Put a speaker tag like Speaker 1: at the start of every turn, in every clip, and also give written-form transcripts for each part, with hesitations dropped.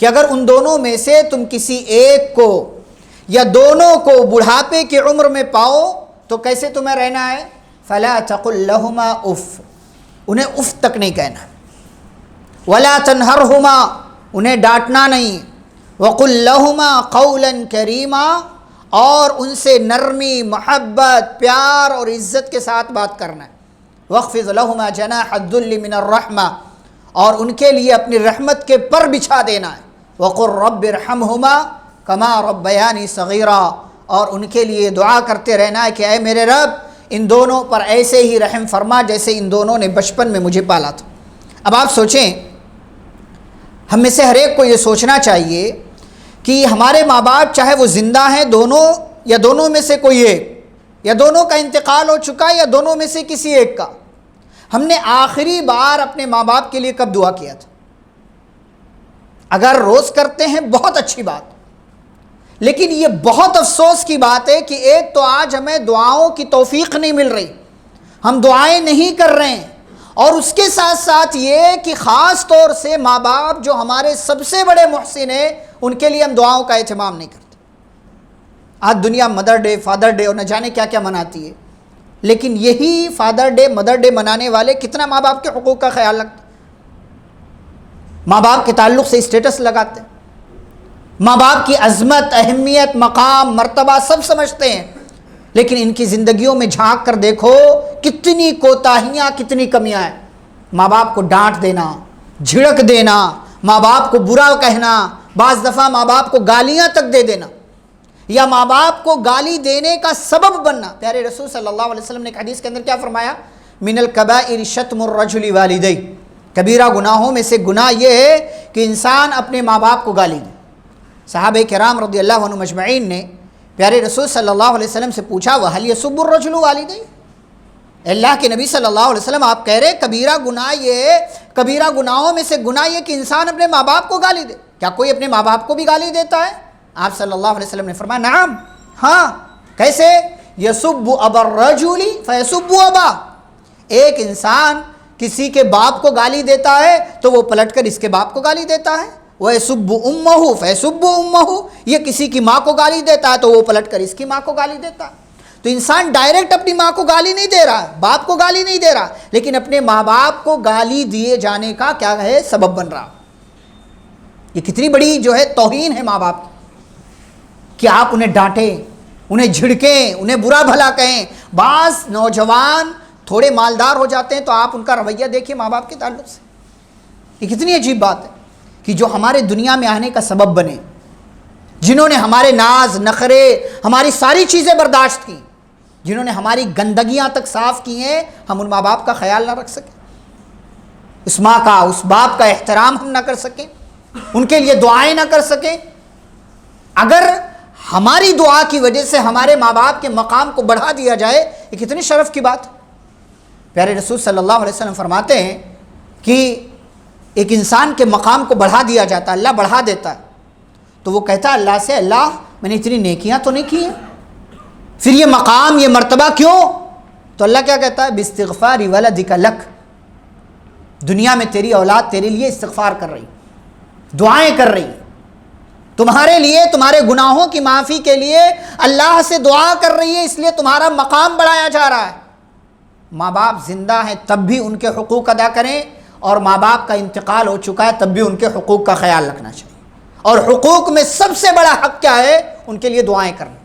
Speaker 1: کہ اگر ان دونوں میں سے تم کسی ایک کو یا دونوں کو بڑھاپے کی عمر میں پاؤ تو کیسے تمہیں رہنا ہے؟ فلا تقل لهما اف، انہیں اف تک نہیں کہنا، ولا تنہرہما، انہیں ڈانٹنا نہیں، وقل لهما قولا کریما، اور ان سے نرمی، محبت، پیار اور عزت کے ساتھ بات کرنا ہے، واخفض لهما جناح الذل من الرحمہ، اور ان کے لیے اپنی رحمت کے پر بچھا دینا ہے، وقل رب ارحمہما کما ربیانی صغیرا، اور ان کے لیے دعا کرتے رہنا ہے کہ اے میرے رب ان دونوں پر ایسے ہی رحم فرما جیسے ان دونوں نے بچپن میں مجھے پالا تھا۔ اب آپ سوچیں، ہم میں سے ہر ایک کو یہ سوچنا چاہیے کہ ہمارے ماں باپ چاہے وہ زندہ ہیں دونوں یا دونوں میں سے کوئی ایک، یا دونوں کا انتقال ہو چکا ہے یا دونوں میں سے کسی ایک کا، ہم نے آخری بار اپنے ماں باپ کے لیے کب دعا کیا تھا؟ اگر روز کرتے ہیں بہت اچھی بات، لیکن یہ بہت افسوس کی بات ہے کہ ایک تو آج ہمیں دعاؤں کی توفیق نہیں مل رہی، ہم دعائیں نہیں کر رہے ہیں، اور اس کے ساتھ ساتھ یہ کہ خاص طور سے ماں باپ جو ہمارے سب سے بڑے محسن ہیں ان کے لیے ہم دعاؤں کا اہتمام نہیں کرتے۔ آج دنیا مدر ڈے، فادر ڈے اور نہ جانے کیا کیا مناتی ہے، لیکن یہی فادر ڈے، مدر ڈے منانے والے کتنا ماں باپ کے حقوق کا خیال رکھتے ہیں، ماں باپ کے تعلق سے اسٹیٹس لگاتے ہیں، ماں باپ کی عظمت، اہمیت، مقام، مرتبہ سب سمجھتے ہیں، لیکن ان کی زندگیوں میں جھانک کر دیکھو کتنی کوتاہیاں، کتنی کمیاں ہیں۔ ماں باپ کو ڈانٹ دینا، جھڑک دینا، ماں باپ کو برا کہنا، بعض دفعہ ماں باپ کو گالیاں تک دے دینا، یا ماں باپ کو گالی دینے کا سبب بننا۔ پیارے رسول صلی اللہ علیہ وسلم نے ایک حدیث کے اندر کیا فرمایا؟ من الکبائر شتم الرجل والدیہ، کبیرہ گناہوں میں سے گناہ یہ ہے کہ انسان اپنے ماں باپ کو گالی دے۔ صحابہ کرام رضی اللہ عنہم اجمعین نے پیارے رسول صلی اللہ علیہ وسلم سے پوچھا وَهَلْ يَسُبُّ الرَّجُلُ وَالِدَيْهِ، اللہ کے نبی صلی اللہ علیہ وسلم آپ کہہ رہے کبیرہ گناہ یہ، کبیرہ گناہوں میں سے گناہ یہ کہ انسان اپنے ماں باپ کو گالی دے، کیا کوئی اپنے ماں باپ کو بھی گالی دیتا ہے؟ آپ صلی اللہ علیہ وسلم نے فرمایا نعم، ہاں، کیسے؟ يَسُبُّ أَبَا الرَّجُلِ فَيَسُبُّ أَبَا، ایک انسان کسی کے باپ کو گالی دیتا ہے تو وہ پلٹ کر اس کے باپ کو گالی دیتا ہے، وَيَسُبُّ أُمَّهُ فَيَسُبُّ أُمَّهُ، یہ کسی کی ماں کو گالی دیتا ہے تو وہ پلٹ کر اس کی ماں کو گالی دیتا ہے۔ تو انسان ڈائریکٹ اپنی ماں کو گالی نہیں دے رہا، باپ کو گالی نہیں دے رہا، لیکن اپنے ماں باپ کو گالی دیے جانے کا کیا ہے؟ سبب بن رہا۔ یہ کتنی بڑی جو ہے توہین ہے ماں باپ کی، کہ آپ انہیں ڈانٹیں، انہیں جھڑکیں، انہیں برا بھلا کہیں۔ بعض نوجوان تھوڑے مالدار ہو جاتے ہیں تو آپ ان کا رویہ دیکھیے ماں باپ کے تعلق سے، یہ کتنی عجیب بات ہے کہ جو ہمارے دنیا میں آنے کا سبب بنے، جنہوں نے ہمارے ناز، نخرے، ہماری ساری چیزیں برداشت کی، جنہوں نے ہماری گندگیاں تک صاف کی ہیں، ہم ان ماں باپ کا خیال نہ رکھ سکیں، اس ماں کا، اس باپ کا احترام ہم نہ کر سکیں، ان کے لیے دعائیں نہ کر سکیں۔ اگر ہماری دعا کی وجہ سے ہمارے ماں باپ کے مقام کو بڑھا دیا جائے، یہ کتنی شرف کی بات ہے۔ پیارے رسول صلی اللہ علیہ وسلم فرماتے ہیں کہ ایک انسان کے مقام کو بڑھا دیا جاتا ہے، اللہ بڑھا دیتا ہے، تو وہ کہتا ہے اللہ سے، اللہ میں نے اتنی نیکیاں تو نہیں کی ہیں، پھر یہ مقام، یہ مرتبہ کیوں؟ تو اللہ کیا کہتا ہے؟ باستغفار ولدک لک، دنیا میں تیری اولاد تیرے لیے استغفار کر رہی، دعائیں کر رہی، تمہارے لیے، تمہارے گناہوں کی معافی کے لیے اللہ سے دعا کر رہی ہے، اس لیے تمہارا مقام بڑھایا جا رہا ہے۔ ماں باپ زندہ ہیں تب بھی ان کے حقوق ادا کریں، اور ماں باپ کا انتقال ہو چکا ہے تب بھی ان کے حقوق کا خیال رکھنا چاہیے، اور حقوق میں سب سے بڑا حق کیا ہے؟ ان کے لیے دعائیں کرنا۔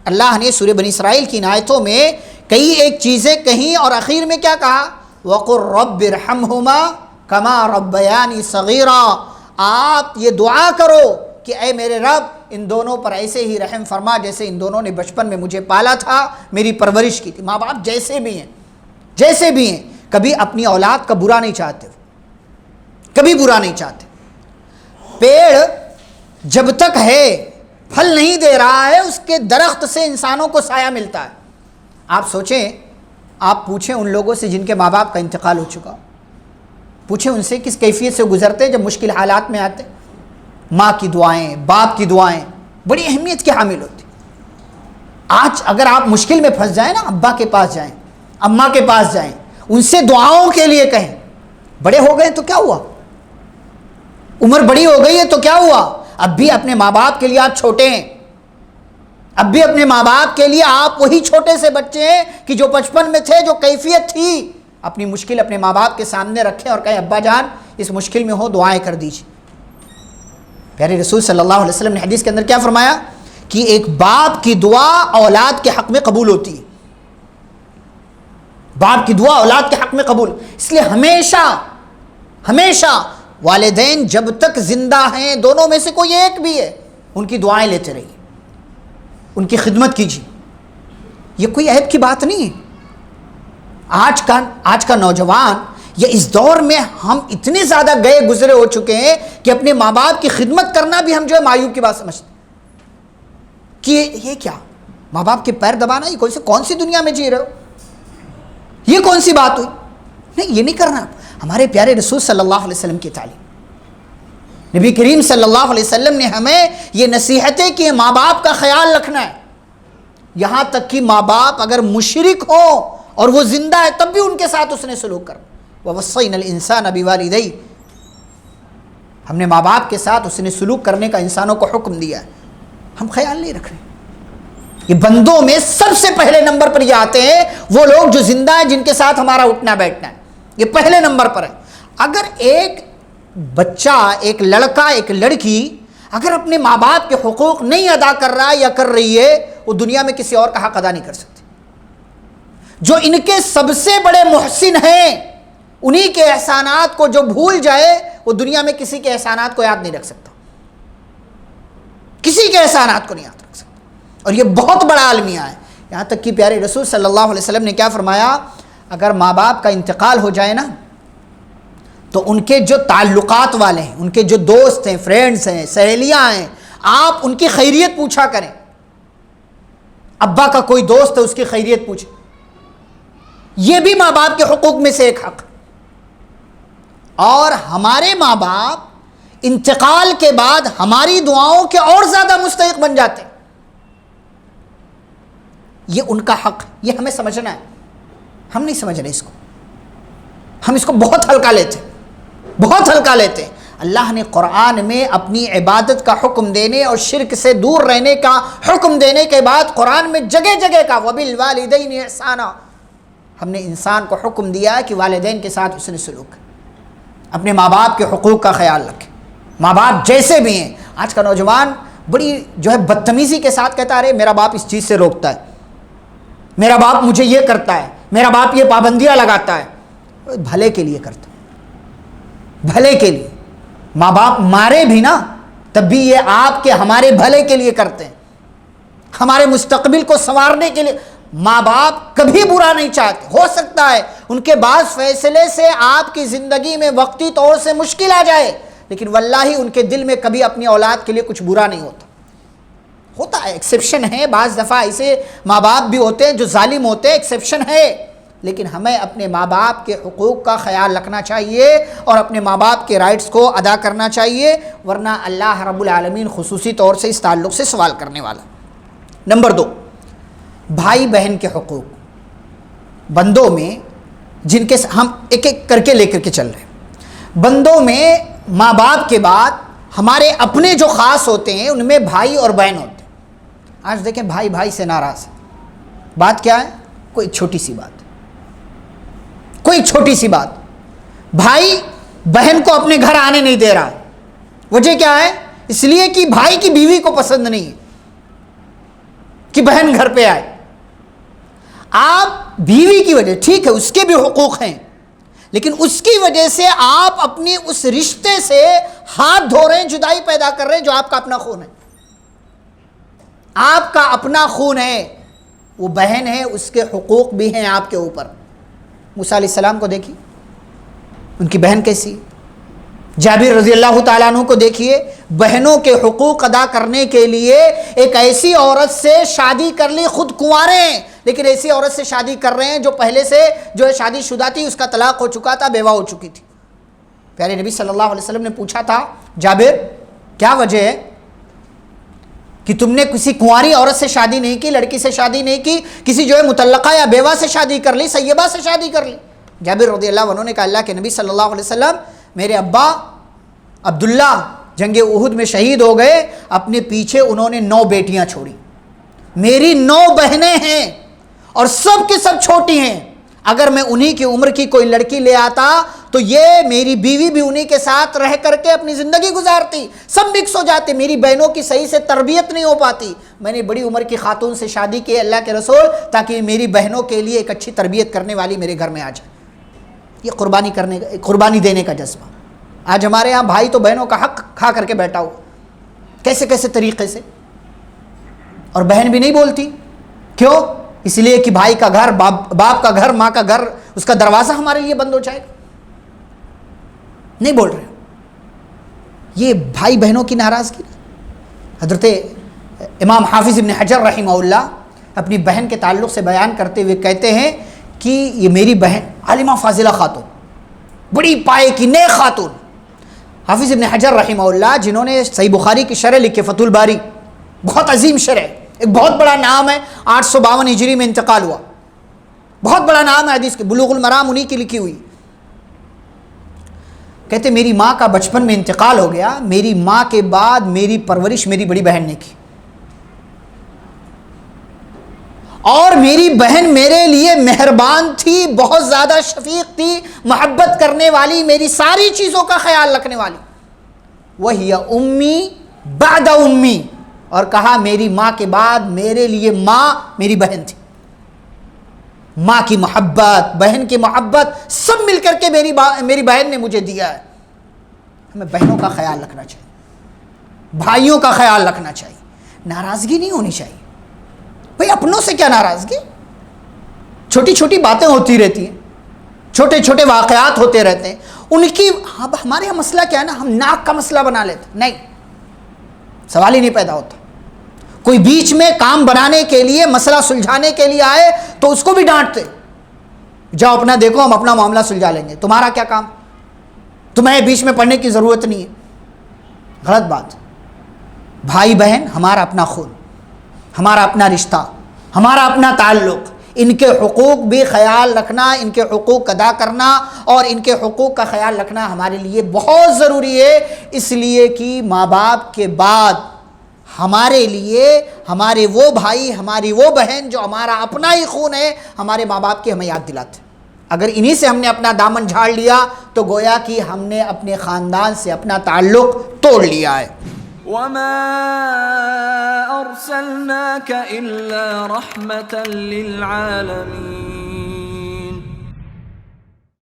Speaker 1: اللہ نے سورہ بنی اسرائیل کی آیتوں میں کئی ایک چیزیں کہیں، اور آخر میں کیا کہا؟ وَقُلْ رَبِّ ارْحَمْهُمَا كَمَا رَبَّيَانِي صَغِيرًا، آپ یہ دعا کرو کہ اے میرے رب ان دونوں پر ایسے ہی رحم فرما جیسے ان دونوں نے بچپن میں مجھے پالا تھا، میری پرورش کی تھی۔ ماں باپ جیسے بھی ہیں، جیسے بھی ہیں، کبھی اپنی اولاد کا برا نہیں چاہتے، کبھی برا نہیں چاہتے۔ پیڑ جب تک ہے، پھل نہیں دے رہا ہے، اس کے درخت سے انسانوں کو سایہ ملتا ہے۔ آپ سوچیں، آپ پوچھیں ان لوگوں سے جن کے ماں باپ کا انتقال ہو چکا، پوچھیں ان سے کس کیفیت سے گزرتے ہیں جب مشکل حالات میں آتے۔ ماں کی دعائیں، باپ کی دعائیں بڑی اہمیت کی حامل ہوتی۔ آج اگر آپ مشکل میں پھنس جائیں نا، ابا کے پاس جائیں، اماں کے پاس جائیں، ان سے دعاؤں کے لیے کہیں۔ بڑے ہو گئے تو کیا ہوا؟ عمر بڑی ہو گئی ہے تو کیا ہوا؟ اب بھی اپنے ماں باپ کے لیے آپ چھوٹے ہیں، اب بھی اپنے ماں باپ کے لیے آپ وہی چھوٹے سے بچے ہیں کہ جو بچپن میں تھے، جو کیفیت تھی۔ اپنی مشکل اپنے ماں باپ کے سامنے رکھیں اور کہیں ابا جان اس مشکل میں ہو دعائیں کر دیجیے۔ پیارے رسول صلی اللہ علیہ وسلم نے حدیث کے اندر کیا فرمایا کہ ایک باپ کی دعا اولاد کے حق میں قبول ہوتی ہے، باپ کی دعا اولاد کے حق میں قبول۔ اس لیے ہمیشہ ہمیشہ والدین جب تک زندہ ہیں، دونوں میں سے کوئی ایک بھی ہے، ان کی دعائیں لیتے رہیے، ان کی خدمت کیجیے۔ یہ کوئی عیب کی بات نہیں ہے۔ آج کا نوجوان یا اس دور میں ہم اتنے زیادہ گئے گزرے ہو چکے ہیں کہ اپنے ماں باپ کی خدمت کرنا بھی ہم جو ہے معیوب کی بات سمجھتے ہیں کہ یہ کیا ماں باپ کے پیر دبانا، یہ کون سی دنیا میں جی رہے ہو، یہ کون سی بات ہوئی؟ نہیں، یہ نہیں کرنا۔ ہمارے پیارے رسول صلی اللہ علیہ وسلم کی تعلیم، نبی کریم صلی اللہ علیہ وسلم نے ہمیں یہ نصیحتیں کی ماں باپ کا خیال رکھنا ہے، یہاں تک کہ ماں باپ اگر مشرک ہو اور وہ زندہ ہے تب بھی ان کے ساتھ اس نے سلوک کرنا۔ وَوَصَّيْنَا الْإِنسَانَ بِوَالِدَيْهِ، ہم نے ماں باپ کے ساتھ اس نے سلوک کرنے کا انسانوں کو حکم دیا ہے، ہم خیال نہیں رکھ رہے۔ یہ بندوں میں سب سے پہلے نمبر پر یہ آتے ہیں وہ لوگ جو زندہ ہیں، جن کے ساتھ ہمارا اٹھنا بیٹھنا ہے، یہ پہلے نمبر پر ہے۔ اگر ایک بچہ، ایک لڑکا، ایک لڑکی اگر اپنے ماں باپ کے حقوق نہیں ادا کر رہا یا کر رہی ہے، وہ دنیا میں کسی اور کا حق ادا نہیں کر سکتی۔ جو ان کے سب سے بڑے محسن ہیں، انہی کے احسانات کو جو بھول جائے، وہ دنیا میں کسی کے احسانات کو یاد نہیں رکھ سکتا، کسی کے احسانات کو نہیں یاد رکھ سکتا۔ اور یہ بہت بڑا المیہ ہے، یہاں تک کہ پیارے رسول صلی اللہ علیہ وسلم نے کیا فرمایا، اگر ماں باپ کا انتقال ہو جائے نا تو ان کے جو تعلقات والے ہیں، ان کے جو دوست ہیں، فرینڈز ہیں، سہیلیاں ہیں، آپ ان کی خیریت پوچھا کریں۔ ابا کا کوئی دوست ہے، اس کی خیریت پوچھیں، یہ بھی ماں باپ کے حقوق میں سے ایک حق۔ اور ہمارے ماں باپ انتقال کے بعد ہماری دعاؤں کے اور زیادہ مستحق بن جاتے ہیں، یہ ان کا حق، یہ ہمیں سمجھنا ہے۔ ہم نہیں سمجھ رہے اس کو، ہم اس کو بہت ہلکا لیتے ہیں، بہت ہلکا لیتے ہیں۔ اللہ نے قرآن میں اپنی عبادت کا حکم دینے اور شرک سے دور رہنے کا حکم دینے کے بعد قرآن میں جگہ جگہ کا وَبِالْوَالِدَيْنِ إِحْسَانًا، ہم نے انسان کو حکم دیا کہ والدین کے ساتھ اس نے سلوک، اپنے ماں باپ کے حقوق کا خیال رکھے، ماں باپ جیسے بھی ہیں۔ آج کا نوجوان بڑی جو ہے بدتمیزی کے ساتھ کہتا ہے، میرا باپ اس چیز سے روکتا ہے، میرا باپ مجھے یہ کرتا ہے، میرا باپ یہ پابندیاں لگاتا ہے۔ بھلے کے لیے کرتا ہے، بھلے کے لیے۔ ماں باپ مارے بھی نا تب بھی یہ آپ کے ہمارے بھلے کے لیے کرتے ہیں، ہمارے مستقبل کو سنوارنے کے لیے۔ ماں باپ کبھی برا نہیں چاہتے، ہو سکتا ہے ان کے بعض فیصلے سے آپ کی زندگی میں وقتی طور سے مشکل آ جائے، لیکن واللہ ان کے دل میں کبھی اپنی اولاد کے لیے کچھ برا نہیں ہوتا ہے۔ ایکسیپشن ہے، بعض دفعہ ایسے ماں باپ بھی ہوتے ہیں جو ظالم ہوتے ہیں، ایکسیپشن ہے، لیکن ہمیں اپنے ماں باپ کے حقوق کا خیال رکھنا چاہیے اور اپنے ماں باپ کے رائٹس کو ادا کرنا چاہیے، ورنہ اللہ رب العالمین خصوصی طور سے اس تعلق سے سوال کرنے والا۔ نمبر 2، بھائی بہن کے حقوق۔ بندوں میں جن کے ہم ایک ایک کر کے لے کر کے چل رہے ہیں، بندوں میں ماں باپ کے بعد ہمارے اپنے جو خاص ہوتے ہیں ان میں بھائی اور بہن ہوتے ہیں۔ آج دیکھیں بھائی بھائی سے ناراض ہے، بات کیا ہے؟ کوئی چھوٹی سی بات، کوئی چھوٹی سی بات، بھائی بہن کو اپنے گھر آنے نہیں دے رہا، وجہ کیا ہے؟ اس لیے کہ بھائی کی بیوی کو پسند نہیں ہے کہ بہن گھر پہ آئے۔ آپ بیوی کی وجہ، ٹھیک ہے اس کے بھی حقوق ہیں، لیکن اس کی وجہ سے آپ اپنی اس رشتے سے ہاتھ دھو رہے ہیں، جدائی پیدا کر رہے ہیں جو آپ کا اپنا خون ہے، آپ کا اپنا خون ہے، وہ بہن ہے، اس کے حقوق بھی ہیں آپ کے اوپر۔ موسیٰ علیہ السلام کو دیکھیے، ان کی بہن کیسی ہے۔ جابر رضی اللہ تعالیٰ عنہ کو دیکھیے، بہنوں کے حقوق ادا کرنے کے لیے ایک ایسی عورت سے شادی کر لی، خود کنوارے ہیں لیکن ایسی عورت سے شادی کر رہے ہیں جو پہلے سے جو ہے شادی شدہ تھی، اس کا طلاق ہو چکا تھا، بیوہ ہو چکی تھی۔ پیارے نبی صلی اللہ علیہ وسلم نے پوچھا تھا، جابر کیا وجہ ہے کہ تم نے کسی کنواری عورت سے شادی نہیں کی، لڑکی سے شادی نہیں کی، کسی جو ہے مطلقہ یا بیوہ سے شادی کر لی، سیبہ سے شادی کر لی؟ جابر رضی اللہ عنہ نے کہا، اللہ کے نبی صلی اللہ علیہ وسلم، میرے ابا عبداللہ جنگ احد میں شہید ہو گئے، اپنے پیچھے انہوں نے 9 بیٹیاں چھوڑی. میری 9 بہنیں ہیں اور سب کی سب چھوٹی ہیں. اگر میں انہی کی عمر کی کوئی لڑکی لے آتا تو یہ میری بیوی بھی انہی کے ساتھ رہ کر کے اپنی زندگی گزارتی، سب مکس ہو جاتے، میری بہنوں کی صحیح سے تربیت نہیں ہو پاتی. میں نے بڑی عمر کی خاتون سے شادی کی اللہ کے رسول، تاکہ میری بہنوں کے لیے ایک اچھی تربیت کرنے والی میرے گھر میں آ جائے. یہ قربانی دینے کا جذبہ. آج ہمارے ہاں بھائی تو بہنوں کا حق کھا کر کے بیٹھا ہوا، کیسے کیسے طریقے سے، اور بہن بھی نہیں بولتی. کیوں؟ اس لیے کہ بھائی کا گھر، باپ کا گھر، ماں کا گھر، اس کا دروازہ ہمارے لیے بند ہو جائے گا. نہیں بول رہے. یہ بھائی بہنوں کی ناراضگی. حضرت امام حافظ ابن حجر رحمہ اللہ اپنی بہن کے تعلق سے بیان کرتے ہوئے کہتے ہیں کہ یہ میری بہن عالمہ فاضلہ خاتون، بڑی پائے کی نیک خاتون. حافظ ابن حجر رحمہ اللہ جنہوں نے صحیح بخاری کی شرح لکھی، فتح الباری، بہت عظیم شرح، ایک بہت بڑا نام ہے، 852 ہجری میں انتقال ہوا، بہت بڑا نام ہے حدیث کے، بلوغ المرام انہی کی لکھی ہوئی. کہتے میری ماں کا بچپن میں انتقال ہو گیا، میری ماں کے بعد میری پرورش میری بڑی بہن نے کی، اور میری بہن میرے لیے مہربان تھی، بہت زیادہ شفیق تھی، محبت کرنے والی، میری ساری چیزوں کا خیال رکھنے والی. وہی امی بعد امی، اور کہا میری ماں کے بعد میرے لیے ماں میری بہن تھی. ماں کی محبت، بہن کی محبت سب مل کر کے میری بہن نے مجھے دیا ہے. ہمیں بہنوں کا خیال رکھنا چاہیے، بھائیوں کا خیال رکھنا چاہیے. ناراضگی نہیں ہونی چاہیے. بھئی اپنوں سے کیا ناراضگی؟ چھوٹی چھوٹی باتیں ہوتی رہتی ہیں، چھوٹے چھوٹے واقعات ہوتے رہتے ہیں. ان کی ہمارے یہاں مسئلہ کیا ہے نا، ہم ناک کا مسئلہ بنا لیتے. نہیں، سوال ہی نہیں پیدا ہوتا. کوئی بیچ میں کام بنانے کے لیے، مسئلہ سلجھانے کے لیے آئے تو اس کو بھی ڈانٹتے، جاؤ اپنا دیکھو، ہم اپنا معاملہ سلجھا لیں گے، تمہارا کیا کام، تمہیں بیچ میں پڑنے کی ضرورت نہیں ہے. غلط بات. بھائی بہن ہمارا اپنا خون، ہمارا اپنا رشتہ، ہمارا اپنا تعلق، ان کے حقوق بھی خیال رکھنا، ان کے حقوق ادا کرنا اور ان کے حقوق کا خیال رکھنا ہمارے لیے بہت ضروری ہے. اس لیے کہ ماں باپ کے بعد ہمارے لیے ہمارے وہ بھائی، ہماری وہ بہن جو ہمارا اپنا ہی خون ہے، ہمارے ماں باپ کی ہمیں یاد دلاتے. اگر انہی سے ہم نے اپنا دامن جھاڑ لیا تو گویا کہ ہم نے اپنے خاندان سے اپنا تعلق توڑ لیا ہے.
Speaker 2: وَمَا أَرْسَلْنَاكَ إِلَّا رَحْمَةً لِلْعَالَمِينَ